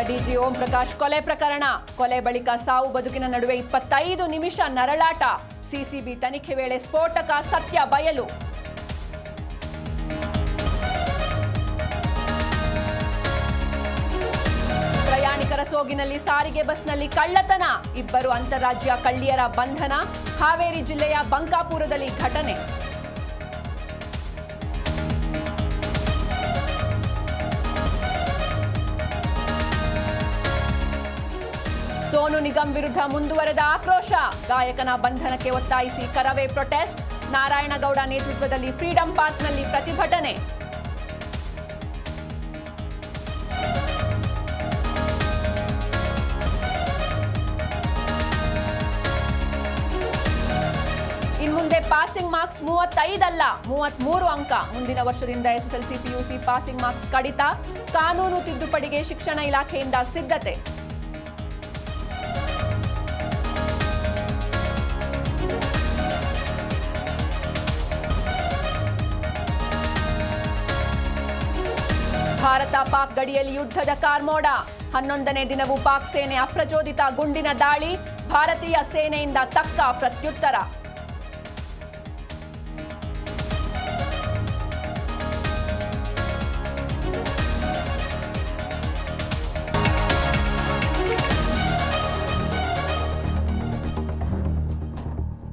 DG Om Prakash ಕೊಲೆ ಪ್ರಕರಣ. ಕೊಲೆ ಬಳಿಕ ಸಾವು ಬದುಕಿನ ನಡುವೆ 25 ನಿಮಿಷ ನರಳಾಟ. ಸಿಸಿಬಿ ತನಿಖೆ ವೇಳೆ ಸ್ಫೋಟಕ ಸತ್ಯ ಬಯಲು. ಪ್ರಯಾಣಿಕರ ಸೋಗಿನಲ್ಲಿ ಸಾರಿಗೆ ಬಸ್ನಲ್ಲಿ ಕಳ್ಳತನ. 2 ಅಂತಾರಾಜ್ಯ ಕಳ್ಳಿಯರ ಬಂಧನ. ಹಾವೇರಿ ಜಿಲ್ಲೆಯ ಬಂಕಾಪುರದಲ್ಲಿ ಘಟನೆ. ಸೋನು ನಿಗಮ್ ವಿರುದ್ಧ ಮುಂದುವರೆದ ಆಕ್ರೋಶ. ಗಾಯಕನ ಬಂಧನಕ್ಕೆ ಒತ್ತಾಯಿಸಿ ಕರವೇ ಪ್ರೊಟೆಸ್ಟ್. ನಾರಾಯಣಗೌಡ ನೇತೃತ್ವದಲ್ಲಿ ಫ್ರೀಡಂ ಪಾರ್ಕ್ನಲ್ಲಿ ಪ್ರತಿಭಟನೆ. ಇನ್ಮುಂದೆ ಪಾಸಿಂಗ್ ಮಾರ್ಕ್ಸ್ 35 ಅಲ್ಲ 33 ಅಂಕ. ಮುಂದಿನ ವರ್ಷದಿಂದ ಎಸ್ಎಸ್ಎಲ್ಸಿ ಪಿಯುಸಿ ಪಾಸಿಂಗ್ ಮಾರ್ಕ್ಸ್ ಕಡಿತ. ಕಾನೂನು ತಿದ್ದುಪಡಿಗೆ ಶಿಕ್ಷಣ ಇಲಾಖೆಯಿಂದ ಸಿದ್ಧತೆ. ಭಾರತ ಪಾಕ್ ಗಡಿಯಲ್ಲಿ ಯುದ್ಧದ ಕಾರ್ಮೋಡ. 11ನೇ ದಿನವೂ ಪಾಕ್ ಸೇನೆ ಅಪ್ರಚೋದಿತ ಗುಂಡಿನ ದಾಳಿ. ಭಾರತೀಯ ಸೇನೆಯಿಂದ ತಕ್ಕ ಪ್ರತ್ಯುತ್ತರ.